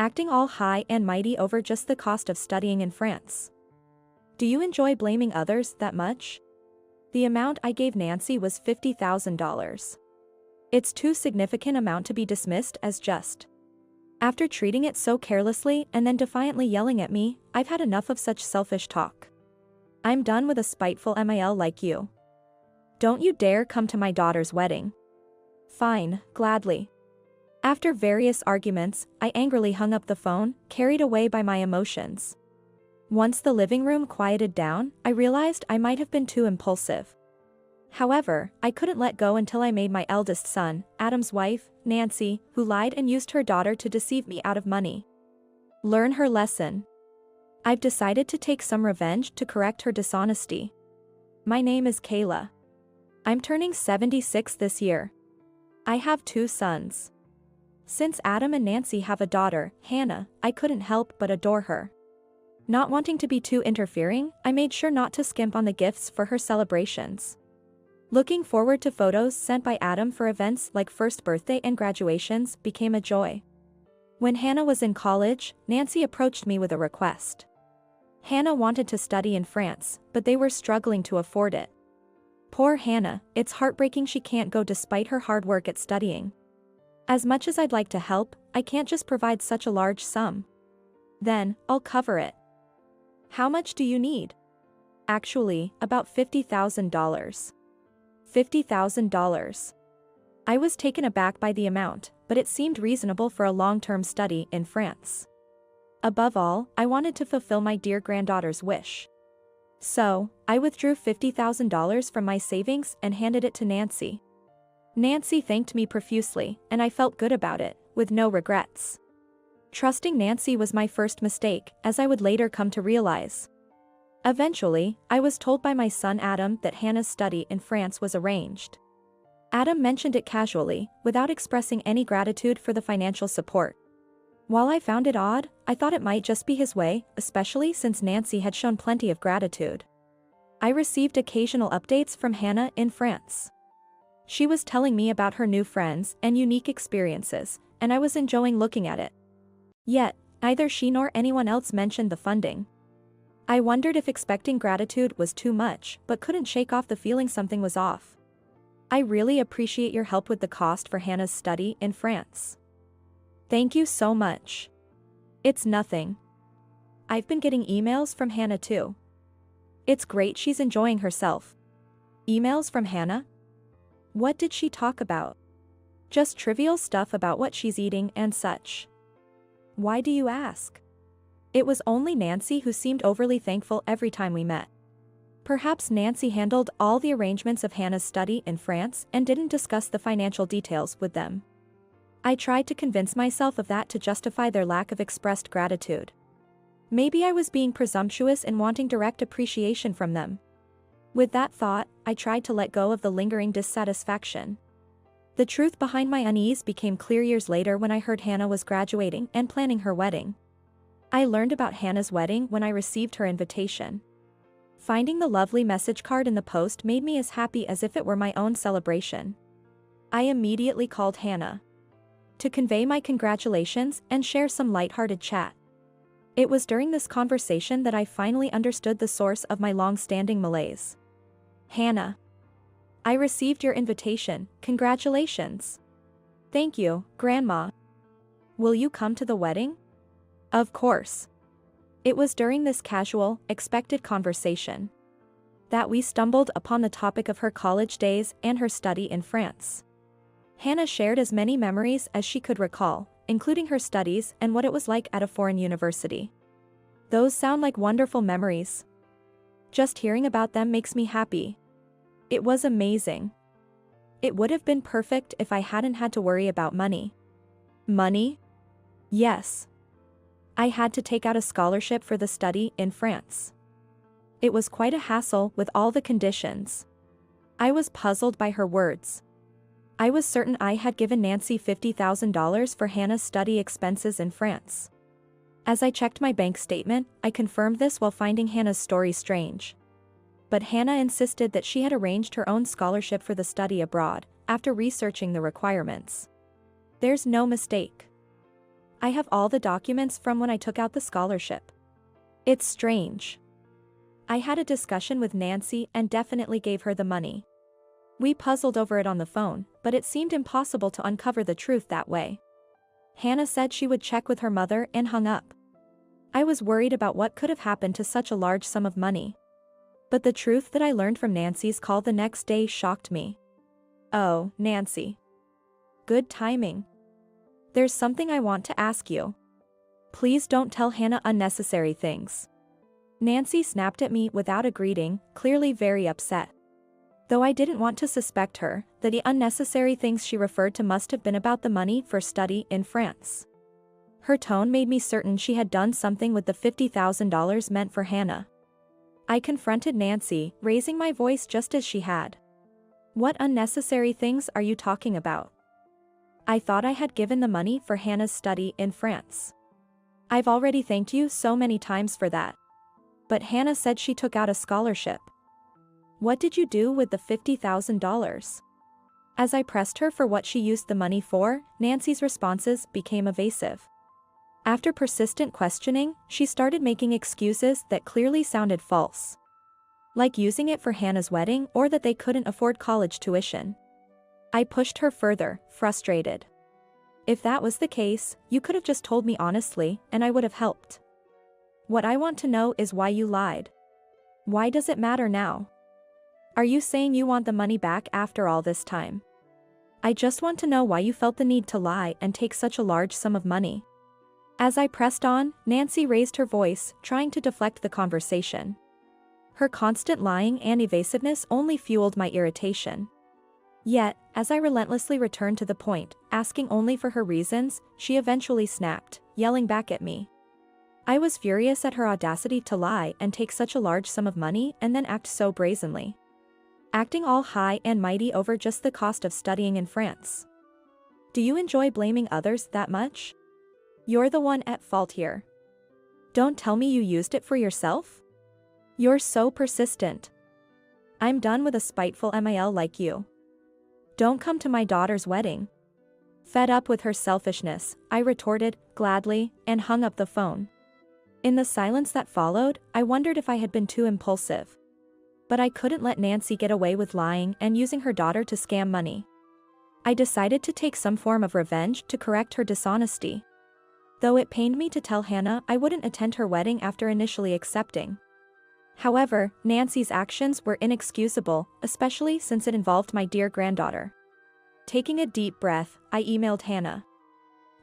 acting all high and mighty over just the cost of studying in France. Do you enjoy blaming others that much? The amount I gave Nancy was $50,000. It's too significant amount to be dismissed as just. After treating it so carelessly and then defiantly yelling at me, I've had enough of such selfish talk. I'm done with a spiteful MIL like you. Don't you dare come to my daughter's wedding. Fine, gladly. After various arguments, I angrily hung up the phone, carried away by my emotions. Once the living room quieted down, I realized I might have been too impulsive. However, I couldn't let go until I made my eldest son, Adam's wife, Nancy, who lied and used her daughter to deceive me out of money, learn her lesson. I've decided to take some revenge to correct her dishonesty. My name is Kayla. I'm turning 76 this year. I have 2 sons. Since Adam and Nancy have a daughter, Hannah, I couldn't help but adore her. Not wanting to be too interfering, I made sure not to skimp on the gifts for her celebrations. Looking forward to photos sent by Adam for events like first birthday and graduations became a joy. When Hannah was in college, Nancy approached me with a request. Hannah wanted to study in France, but they were struggling to afford it. Poor Hannah, it's heartbreaking she can't go despite her hard work at studying. As much as I'd like to help, I can't just provide such a large sum. Then, I'll cover it. How much do you need? Actually, about $50,000. $50,000. I was taken aback by the amount, but it seemed reasonable for a long-term study in France. Above all, I wanted to fulfill my dear granddaughter's wish. So, I withdrew $50,000 from my savings and handed it to Nancy. Nancy thanked me profusely, and I felt good about it, with no regrets. Trusting Nancy was my first mistake, as I would later come to realize. Eventually, I was told by my son Adam that Hannah's study in France was arranged. Adam mentioned it casually, without expressing any gratitude for the financial support. While I found it odd, I thought it might just be his way, especially since Nancy had shown plenty of gratitude. I received occasional updates from Hannah in France. She was telling me about her new friends and unique experiences, and I was enjoying looking at it. Yet, neither she nor anyone else mentioned the funding. I wondered if expecting gratitude was too much, but couldn't shake off the feeling something was off. I really appreciate your help with the cost for Hannah's study in France. Thank you so much. It's nothing. I've been getting emails from Hannah too. It's great she's enjoying herself. Emails from Hannah? What did she talk about? Just trivial stuff about what she's eating and such. Why do you ask? It was only Nancy who seemed overly thankful every time we met. Perhaps Nancy handled all the arrangements of Hannah's study in France and didn't discuss the financial details with them. I tried to convince myself of that to justify their lack of expressed gratitude. Maybe I was being presumptuous in wanting direct appreciation from them. With that thought, I tried to let go of the lingering dissatisfaction. The truth behind my unease became clear years later when I heard Hannah was graduating and planning her wedding. I learned about Hannah's wedding when I received her invitation. Finding the lovely message card in the post made me as happy as if it were my own celebration. I immediately called Hannah to convey my congratulations and share some lighthearted chat. It was during this conversation that I finally understood the source of my long-standing malaise. Hannah, I received your invitation, congratulations. Thank you, Grandma. Will you come to the wedding? Of course. It was during this casual, expected conversation that we stumbled upon the topic of her college days and her study in France. Hannah shared as many memories as she could recall, including her studies and what it was like at a foreign university. Those sound like wonderful memories. Just hearing about them makes me happy. It was amazing. It would have been perfect if I hadn't had to worry about money. Money? Yes. I had to take out a scholarship for the study in France. It was quite a hassle with all the conditions. I was puzzled by her words. I was certain I had given Nancy $50,000 for Hannah's study expenses in France. As I checked my bank statement, I confirmed this while finding Hannah's story strange. But Hannah insisted that she had arranged her own scholarship for the study abroad, after researching the requirements. There's no mistake. I have all the documents from when I took out the scholarship. It's strange. I had a discussion with Nancy and definitely gave her the money. We puzzled over it on the phone, but it seemed impossible to uncover the truth that way. Hannah said she would check with her mother and hung up. I was worried about what could have happened to such a large sum of money. But the truth that I learned from Nancy's call the next day shocked me. Oh, Nancy. Good timing. There's something I want to ask you. Please don't tell Hannah unnecessary things. Nancy snapped at me without a greeting, clearly very upset. Though I didn't want to suspect her, that the unnecessary things she referred to must have been about the money for study in France. Her tone made me certain she had done something with the $50,000 meant for Hannah. I confronted Nancy, raising my voice just as she had. What unnecessary things are you talking about? I thought I had given the money for Hannah's study in France. I've already thanked you so many times for that. But Hannah said she took out a scholarship. What did you do with the $50,000? As I pressed her for what she used the money for, Nancy's responses became evasive. After persistent questioning, she started making excuses that clearly sounded false. Like using it for Hannah's wedding or that they couldn't afford college tuition. I pushed her further, frustrated. If that was the case, you could have just told me honestly, and I would have helped. What I want to know is why you lied. Why does it matter now? Are you saying you want the money back after all this time? I just want to know why you felt the need to lie and take such a large sum of money. As I pressed on, Nancy raised her voice, trying to deflect the conversation. Her constant lying and evasiveness only fueled my irritation. Yet, as I relentlessly returned to the point, asking only for her reasons, she eventually snapped, yelling back at me. I was furious at her audacity to lie and take such a large sum of money and then act so brazenly. Acting all high and mighty over just the cost of studying in France. Do you enjoy blaming others that much? You're the one at fault here. Don't tell me you used it for yourself? You're so persistent. I'm done with a spiteful MIL like you. Don't come to my daughter's wedding. Fed up with her selfishness, I retorted, gladly, and hung up the phone. In the silence that followed, I wondered if I had been too impulsive. But I couldn't let Nancy get away with lying and using her daughter to scam money. I decided to take some form of revenge to correct her dishonesty. Though it pained me to tell Hannah I wouldn't attend her wedding after initially accepting. However, Nancy's actions were inexcusable, especially since it involved my dear granddaughter. Taking a deep breath, I emailed Hannah.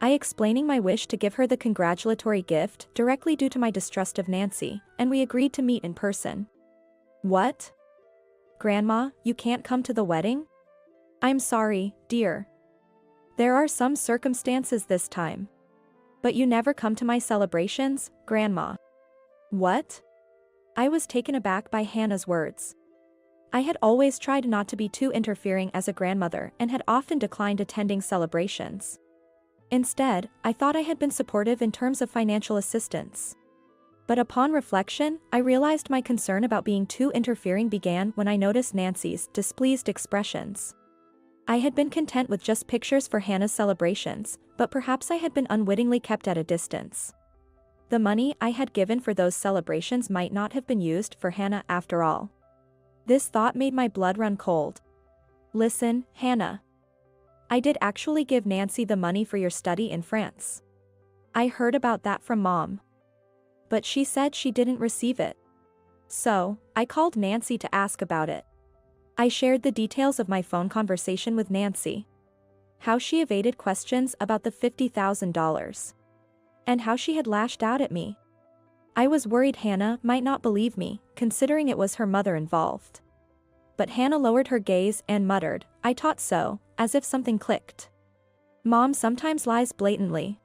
Explaining my wish to give her the congratulatory gift directly due to my distrust of Nancy, and we agreed to meet in person. What? Grandma, you can't come to the wedding? I'm sorry, dear. There are some circumstances this time. But you never come to my celebrations, Grandma. What? I was taken aback by Hannah's words. I had always tried not to be too interfering as a grandmother and had often declined attending celebrations. Instead, I thought I had been supportive in terms of financial assistance. But upon reflection, I realized my concern about being too interfering began when I noticed Nancy's displeased expressions. I had been content with just pictures for Hannah's celebrations, but perhaps I had been unwittingly kept at a distance. The money I had given for those celebrations might not have been used for Hannah after all. This thought made my blood run cold. Listen, Hannah. I did actually give Nancy the money for your study in France. I heard about that from Mom. But she said she didn't receive it. So, I called Nancy to ask about it. I shared the details of my phone conversation with Nancy. How she evaded questions about the $50,000. And how she had lashed out at me. I was worried Hannah might not believe me, considering it was her mother involved. But Hannah lowered her gaze and muttered, "I thought so," as if something clicked. Mom sometimes lies blatantly.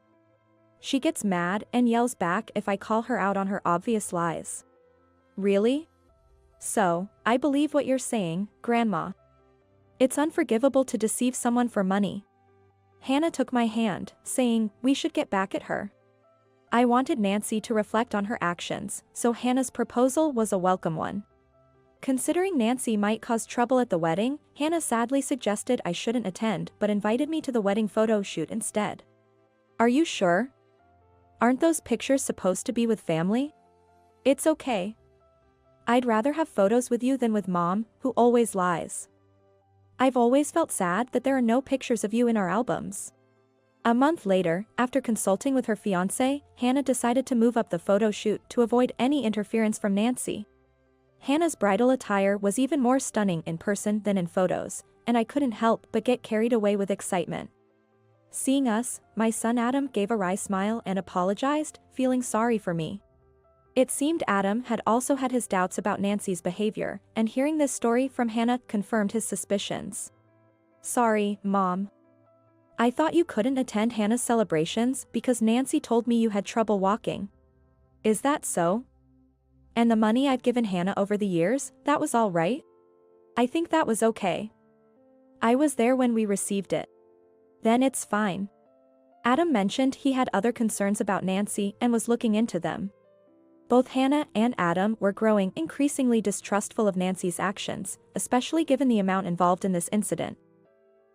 She gets mad and yells back if I call her out on her obvious lies. Really? So, I believe what you're saying, Grandma. It's unforgivable to deceive someone for money. Hannah took my hand, saying, we should get back at her. I wanted Nancy to reflect on her actions, so Hannah's proposal was a welcome one. Considering Nancy might cause trouble at the wedding, Hannah sadly suggested I shouldn't attend but invited me to the wedding photo shoot instead. Are you sure? Aren't those pictures supposed to be with family? It's okay. I'd rather have photos with you than with Mom, who always lies. I've always felt sad that there are no pictures of you in our albums. A month later, after consulting with her fiancé, Hannah decided to move up the photo shoot to avoid any interference from Nancy. Hannah's bridal attire was even more stunning in person than in photos, and I couldn't help but get carried away with excitement. Seeing us, my son Adam gave a wry smile and apologized, feeling sorry for me. It seemed Adam had also had his doubts about Nancy's behavior, and hearing this story from Hannah confirmed his suspicions. Sorry, Mom. I thought you couldn't attend Hannah's celebrations because Nancy told me you had trouble walking. Is that so? And the money I've given Hannah over the years, that was all right? I think that was okay. I was there when we received it. Then it's fine. Adam mentioned he had other concerns about Nancy and was looking into them. Both Hannah and Adam were growing increasingly distrustful of Nancy's actions, especially given the amount involved in this incident.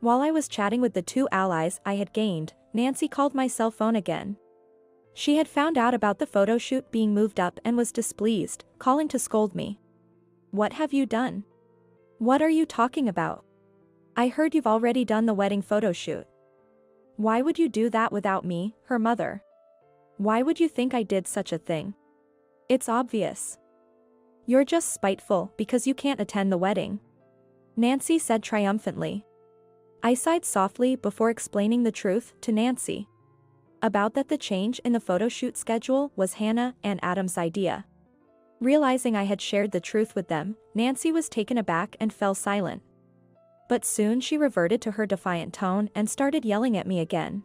While I was chatting with the two allies I had gained, Nancy called my cell phone again. She had found out about the photo shoot being moved up and was displeased, calling to scold me. What have you done? What are you talking about? I heard you've already done the wedding photo shoot. Why would you do that without me, her mother? Why would you think I did such a thing? It's obvious. You're just spiteful because you can't attend the wedding. Nancy said triumphantly. I sighed softly before explaining the truth to Nancy. About that the change in the photo shoot schedule was Hannah and Adam's idea. Realizing I had shared the truth with them, Nancy was taken aback and fell silent. But soon she reverted to her defiant tone and started yelling at me again.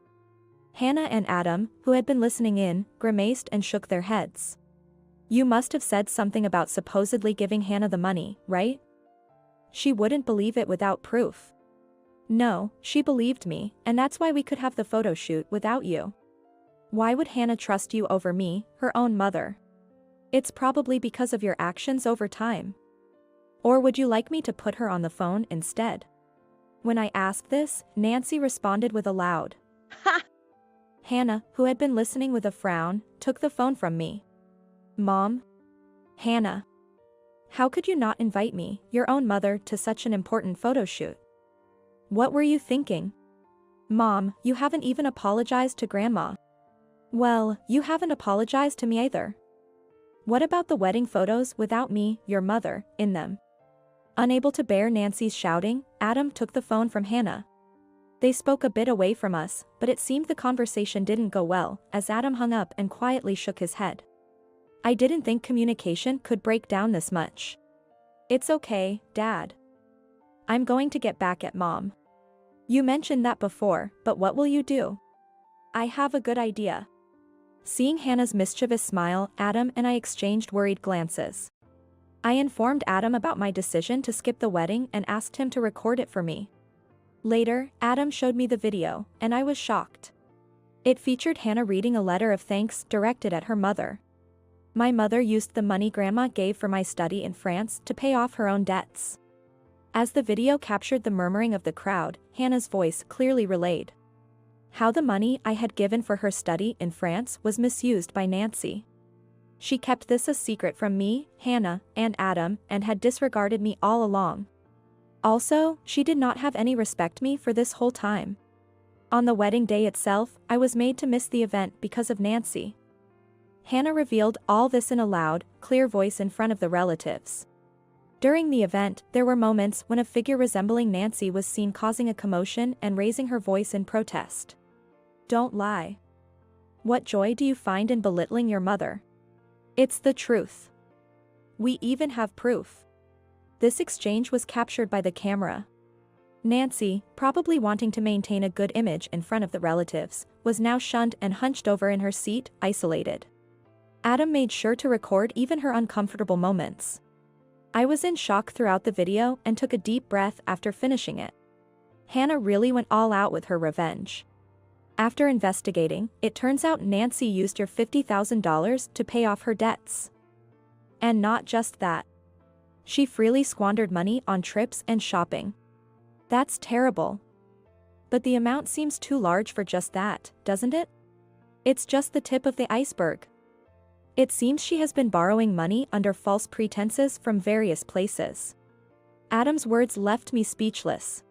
Hannah and Adam, who had been listening in, grimaced and shook their heads. You must have said something about supposedly giving Hannah the money, right? She wouldn't believe it without proof. No, she believed me, and that's why we could have the photo shoot without you. Why would Hannah trust you over me, her own mother? It's probably because of your actions over time. Or would you like me to put her on the phone instead? When I asked this, Nancy responded with a loud ha! Hannah, who had been listening with a frown, took the phone from me. Mom? Hannah. How could you not invite me, your own mother, to such an important photo shoot? What were you thinking? Mom, you haven't even apologized to Grandma. Well, you haven't apologized to me either. What about the wedding photos without me, your mother, in them? Unable to bear Nancy's shouting, Adam took the phone from Hannah. They spoke a bit away from us, but it seemed the conversation didn't go well, as Adam hung up and quietly shook his head. I didn't think communication could break down this much. It's okay, Dad. I'm going to get back at Mom. You mentioned that before, but what will you do? I have a good idea. Seeing Hannah's mischievous smile, Adam and I exchanged worried glances. I informed Adam about my decision to skip the wedding and asked him to record it for me. Later, Adam showed me the video, and I was shocked. It featured Hannah reading a letter of thanks directed at her mother. My mother used the money Grandma gave for my study in France to pay off her own debts. As the video captured the murmuring of the crowd, Hannah's voice clearly relayed how the money I had given for her study in France was misused by Nancy. She kept this a secret from me, Hannah, and Adam, and had disregarded me all along. Also, she did not have any respect me for this whole time. On the wedding day itself, I was made to miss the event because of Nancy. Hannah revealed all this in a loud, clear voice in front of the relatives. During the event, there were moments when a figure resembling Nancy was seen causing a commotion and raising her voice in protest. Don't lie. What joy do you find in belittling your mother? It's the truth. We even have proof. This exchange was captured by the camera. Nancy, probably wanting to maintain a good image in front of the relatives, was now shunned and hunched over in her seat, isolated. Adam made sure to record even her uncomfortable moments. I was in shock throughout the video and took a deep breath after finishing it. Hannah really went all out with her revenge. After investigating, it turns out Nancy used your $50,000 to pay off her debts. And not just that. She freely squandered money on trips and shopping. That's terrible. But the amount seems too large for just that, doesn't it? It's just the tip of the iceberg. It seems she has been borrowing money under false pretenses from various places. Adam's words left me speechless.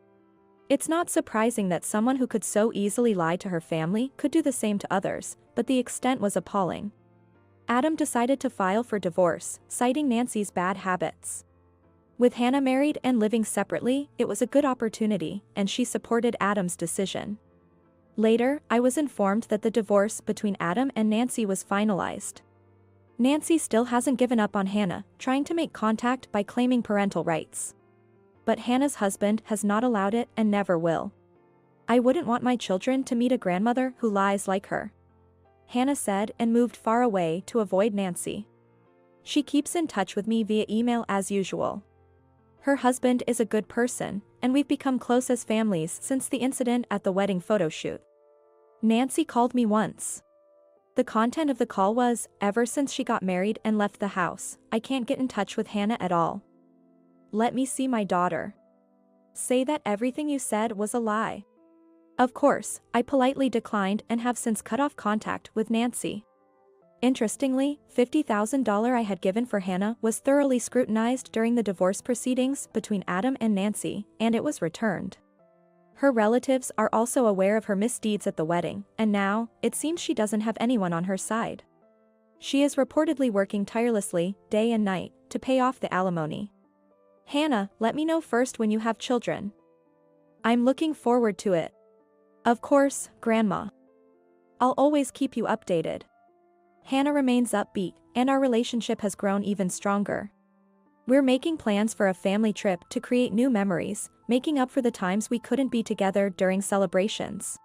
It's not surprising that someone who could so easily lie to her family could do the same to others, but the extent was appalling. Adam decided to file for divorce, citing Nancy's bad habits. With Hannah married and living separately, it was a good opportunity, and she supported Adam's decision. Later, I was informed that the divorce between Adam and Nancy was finalized. Nancy still hasn't given up on Hannah, trying to make contact by claiming parental rights. But Hannah's husband has not allowed it and never will. I wouldn't want my children to meet a grandmother who lies like her, Hannah said, and moved far away to avoid Nancy. She keeps in touch with me via email as usual. Her husband is a good person, and we've become close as families since the incident at the wedding photo shoot. Nancy called me once. The content of the call was, ever since she got married and left the house, I can't get in touch with Hannah at all. Let me see my daughter. Say that everything you said was a lie. Of course, I politely declined and have since cut off contact with Nancy. Interestingly, $50,000 I had given for Hannah was thoroughly scrutinized during the divorce proceedings between Adam and Nancy, and it was returned. Her relatives are also aware of her misdeeds at the wedding, and now, it seems she doesn't have anyone on her side. She is reportedly working tirelessly, day and night, to pay off the alimony. Hannah, let me know first when you have children. I'm looking forward to it. Of course, Grandma. I'll always keep you updated. Hannah remains upbeat, and our relationship has grown even stronger. We're making plans for a family trip to create new memories, making up for the times we couldn't be together during celebrations.